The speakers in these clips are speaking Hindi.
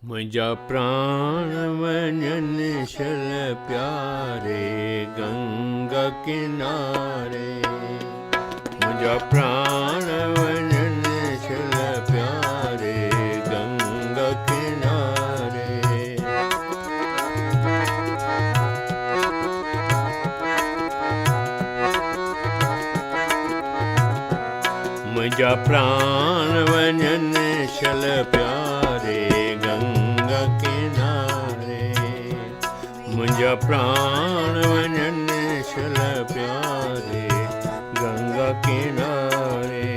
मुझा प्राण वञन शल प्यारे गंगा किनारे। मुझा प्राण वञन शल प्यारे गंगा किनारे। मुझा प्राण वञन शल प्यारे गंगा किनारे। मुझा प्राण वञन शल प्यारे गंगा किनारे।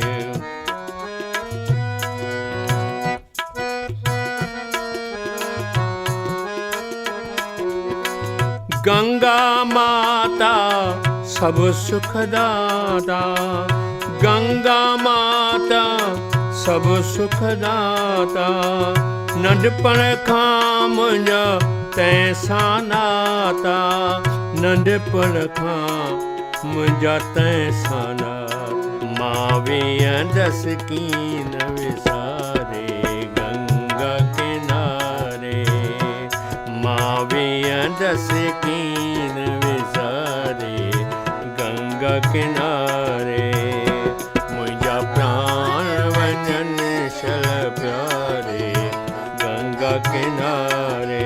गंगा माता सब सुखदाता। गंगा माता सब सुखदाता। नंढपण खां मुंहिंजा तंहिंसां नाता। नंढपण खां मुंहिंजा तंहिंसां नाता। मां वेहंदसि कीन विसारे गंगा किनारे। मां वेहंदसि कीन विसारे गंगा किनारे। मुंहिंजा प्राण वञन शल प्यारे गंगा किनारे।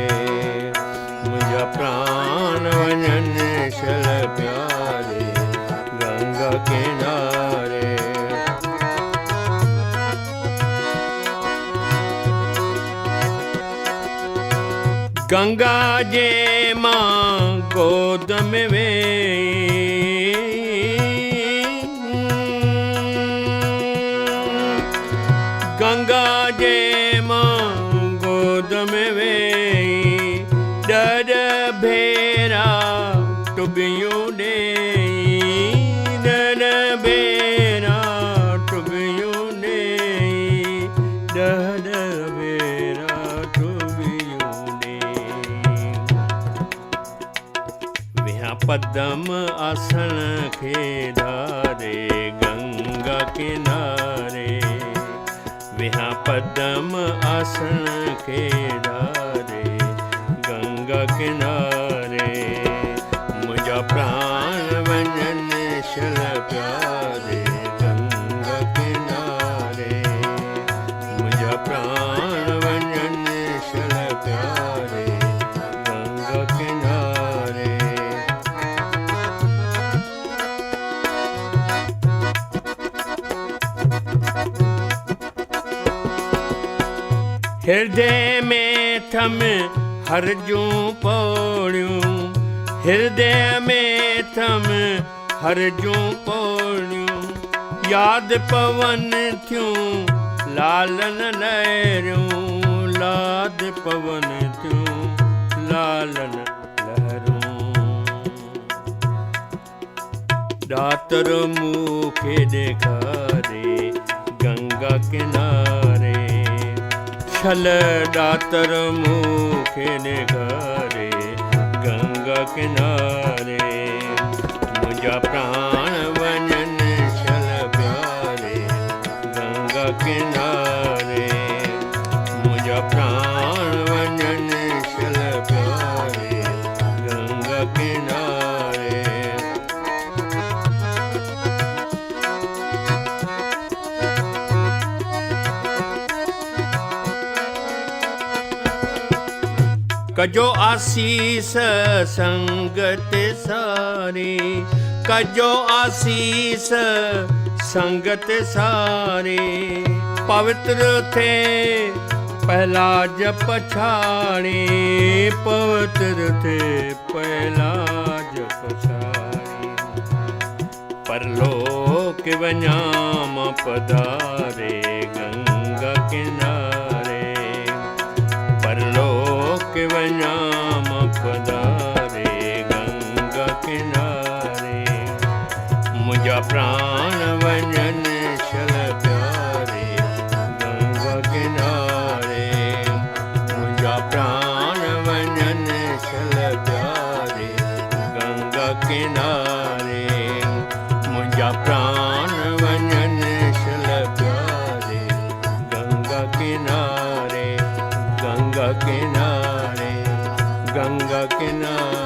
मुंहिंजा प्राण वञन शल प्यारे गंगा किनारे। गंगा जे मां गोद में वेही। गंगा जे मां गोद में वेही। डर भेरा टुबियूं ॾेई। डर भेरा टुबियूं ॾेई। डर भेरा टुबियूं ॾेई। विहा पदम आसन खे धारे गंगा किनारे। विहा पदम आसन खे धारे गंगा किनारे। मुझा प्राण वञन शल प्यारे गंगा किनारे। मुझा प्राण वञन शल प्यारे गंगा किनारे। हृदय में थम हर जूं पौड़ियूं। हृदय में थम हर जूं पौड़ियूं। यादि पवन थियूं लालन लहरियूं। याद पवन थियूं लालन लहरियूं। दातर मूंखे ॾेखारे गंगा किनारे। छल दातर मूंखे ॾेखारे गंगा किनारे। मुंहिंजा प्राण वञन शल प्यारे गंगा किनारे। मुंहिंजा प्राण वञन शल प्यारे गंगा किनारे। कजो आसीस संगत सारी। कजो आसीस संगत सारी। पवित्र थे पहला जप छाड़ी। पवित्र थे पहला जप छाड़ी। परलोक वञाम पधारे गंगा किनारे। परलोक वञाम पधारे गंगा किनारे। मुझा प्राण वञन शल प्यारे गंगा किनारे। मुझा प्राण वञन शल प्यारे गंगा किनारे। मुझा प्राण वञन शल प्यारे गंगा किनारे। गंगा किनारे, गंगा किनारे।